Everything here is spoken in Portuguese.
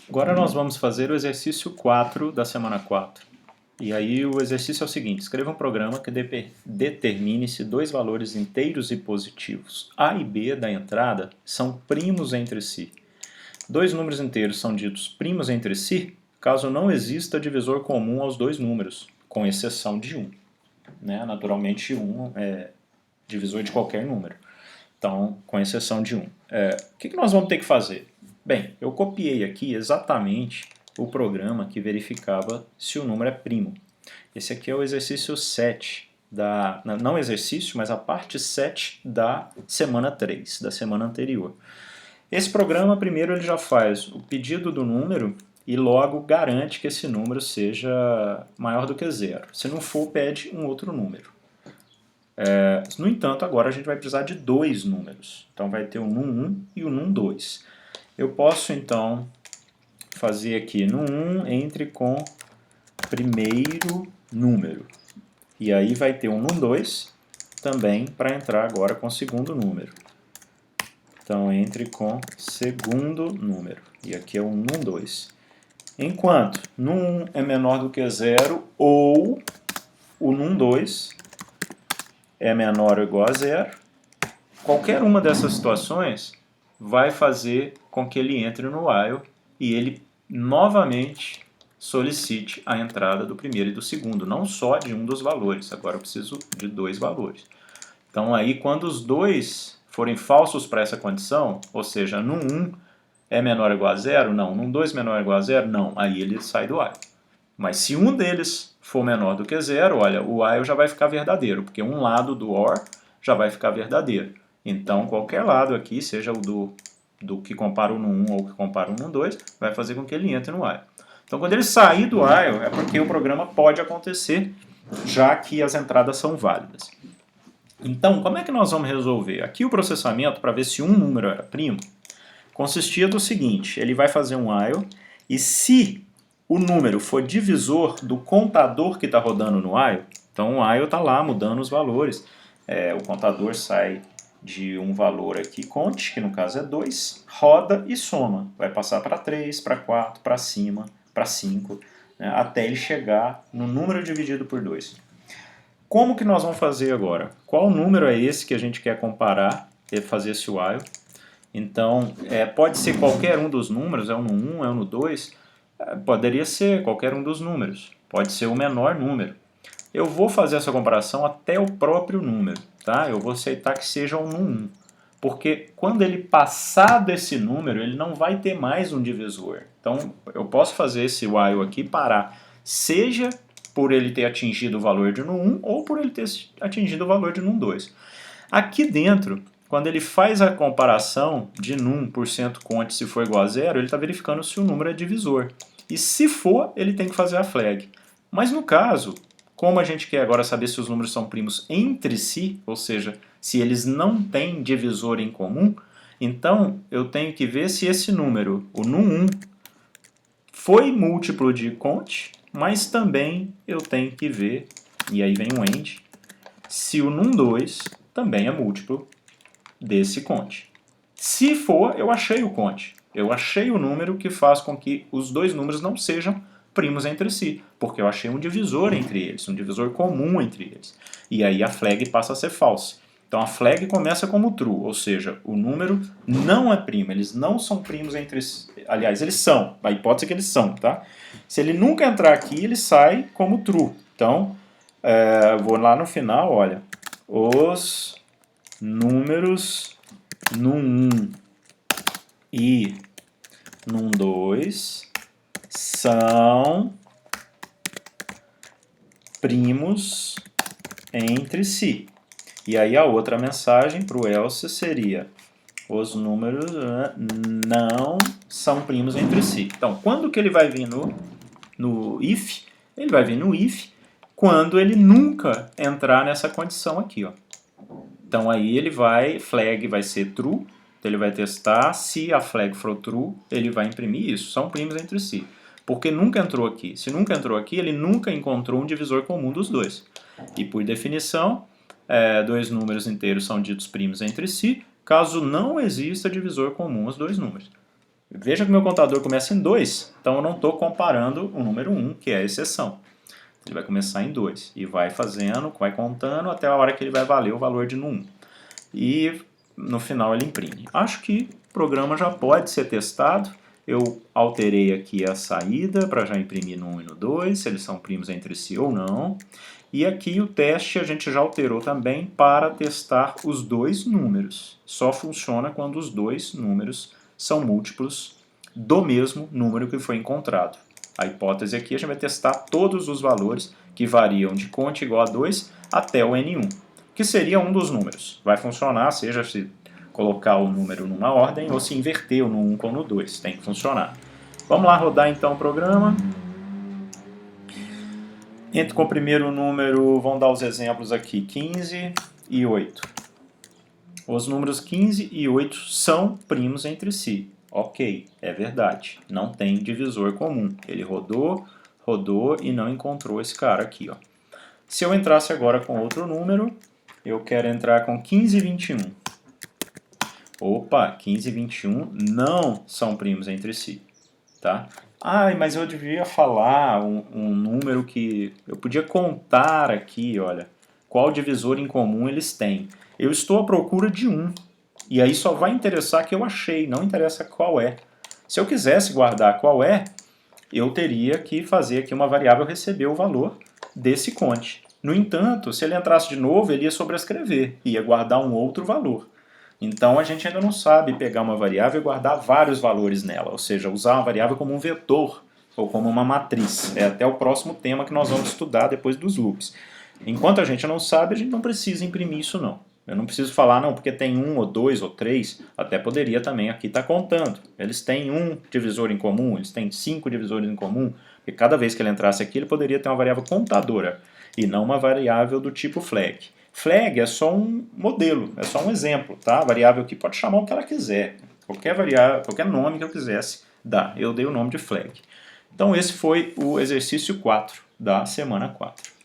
Agora nós vamos fazer o exercício 4 da semana 4. E aí o exercício é o seguinte: escreva um programa que determine se dois valores inteiros e positivos A e B da entrada são primos entre si. Dois números inteiros são ditos primos entre si caso não exista divisor comum aos dois números, com exceção de 1. Naturalmente 1 é divisor de qualquer número. Então, com exceção de 1. O que nós vamos ter que fazer? Bem, eu copiei aqui exatamente o programa que verificava se o número é primo. Esse aqui é o exercício 7, não exercício, mas a parte 7 da semana 3, da semana anterior. Esse programa, primeiro, ele já faz o pedido do número e logo garante que esse número seja maior do que 0. Se não for, pede um outro número. No entanto, agora a gente vai precisar de dois números. Então vai ter o num1 e o num2. Eu posso então fazer aqui num1 entre com primeiro número. E aí vai ter um num2 também para entrar agora com o segundo número. Então entre com segundo número. E aqui é o num2. Enquanto num1 é menor do que 0 ou o num2 é menor ou igual a 0, qualquer uma dessas situações vai fazer com que ele entre no while e ele novamente solicite a entrada do primeiro e do segundo, não só de um dos valores, agora eu preciso de dois valores. Então aí quando os dois forem falsos para essa condição, ou seja, num1 é menor ou igual a 0, não, num2 menor ou igual a 0, não, aí ele sai do while. Mas se um deles for menor do que 0, olha, o while já vai ficar verdadeiro, porque um lado do OR já vai ficar verdadeiro. Então, qualquer lado aqui, seja o do que compara o num1 ou que compara o num2, vai fazer com que ele entre no while. Então, quando ele sair do while, é porque o programa pode acontecer, já que as entradas são válidas. Então, como é que nós vamos resolver? Aqui o processamento, para ver se um número era primo, consistia do seguinte: ele vai fazer um while, e se o número for divisor do contador que está rodando no while, então o while está lá mudando os valores, o contador sai de um valor aqui, conte, que no caso é 2, roda e soma. Vai passar para 3, para 4, para cima, para 5, até ele chegar no número dividido por 2. Como que nós vamos fazer agora? Qual número é esse que a gente quer comparar e fazer esse while? Então, pode ser qualquer um dos números, é o no 1, é o no 2, poderia ser qualquer um dos números, pode ser o menor número. Eu vou fazer essa comparação até o próprio número, tá? Eu vou aceitar que seja um no 1, porque quando ele passar desse número, ele não vai ter mais um divisor. Então, eu posso fazer esse while aqui parar, seja por ele ter atingido o valor de no 1 ou por ele ter atingido o valor de no 2. Aqui dentro, quando ele faz a comparação de num por cento conte se for igual a 0, ele está verificando se o número é divisor. E se for, ele tem que fazer a flag. Mas no caso, como a gente quer agora saber se os números são primos entre si, ou seja, se eles não têm divisor em comum, então eu tenho que ver se esse número, o num1, foi múltiplo de conte, mas também eu tenho que ver, e aí vem o end, se o num2 também é múltiplo desse conte. Se for, eu achei o conte. Eu achei o número que faz com que os dois números não sejam primos entre si, porque eu achei um divisor entre eles, um divisor comum entre eles. E aí a flag passa a ser falsa. Então a flag começa como true, ou seja, o número não é primo, eles não são primos entre si. Aliás, eles são, a hipótese é que eles são, tá? Se ele nunca entrar aqui, ele sai como true. Então, vou lá no final, olha, os números num1 e num2 são primos entre si. E aí a outra mensagem para o else seria: os números não são primos entre si. Então, quando que ele vai vir no if? Ele vai vir no if quando ele nunca entrar nessa condição aqui, ó. Então aí ele flag vai ser true, então ele vai testar, se a flag for true, ele vai imprimir isso, são primos entre si. Porque nunca entrou aqui. Se nunca entrou aqui, ele nunca encontrou um divisor comum dos dois. E por definição, dois números inteiros são ditos primos entre si, caso não exista divisor comum aos dois números. Veja que meu contador começa em 2, então eu não estou comparando o número 1, que é a exceção. Ele vai começar em 2 e vai fazendo, vai contando até a hora que ele vai valer o valor de no 1. E no final ele imprime. Acho que o programa já pode ser testado. Eu alterei aqui a saída para já imprimir no 1 e no 2, se eles são primos entre si ou não. E aqui o teste a gente já alterou também para testar os dois números. Só funciona quando os dois números são múltiplos do mesmo número que foi encontrado. A hipótese aqui a gente vai testar todos os valores que variam de conta igual a 2 até o N1, que seria um dos números. Vai funcionar, seja se colocar o número numa ordem ou se inverter o no 1 com o no 2. Tem que funcionar. Vamos lá rodar então o programa. Entre com o primeiro número, vamos dar os exemplos aqui, 15 e 8. Os números 15 e 8 são primos entre si. Ok, é verdade. Não tem divisor comum. Ele rodou, rodou e não encontrou esse cara aqui. Ó. Se eu entrasse agora com outro número, eu quero entrar com 15 e 21. Opa, 15 e 21 não são primos entre si. Tá? Ah, mas eu devia falar um número que eu podia contar aqui, olha, qual divisor em comum eles têm. Eu estou à procura de 1, e aí só vai interessar que eu achei, não interessa qual é. Se eu quisesse guardar qual é, eu teria que fazer aqui uma variável receber o valor desse conte. No entanto, se ele entrasse de novo, ele ia sobrescrever, ia guardar um outro valor. Então a gente ainda não sabe pegar uma variável e guardar vários valores nela, ou seja, usar uma variável como um vetor ou como uma matriz. É até o próximo tema que nós vamos estudar depois dos loops. Enquanto a gente não sabe, a gente não precisa imprimir isso não. Eu não preciso falar, não, porque tem 1 ou 2 ou 3, até poderia também aqui estar contando. Eles têm um divisor em comum, eles têm 5 divisores em comum, porque cada vez que ele entrasse aqui, ele poderia ter uma variável contadora, e não uma variável do tipo flag. Flag é só um modelo, é só um exemplo, tá? A variável aqui pode chamar o que ela quiser. Qualquer variável, qualquer nome que eu quisesse dar. Eu dei o nome de flag. Então esse foi o exercício 4 da semana 4.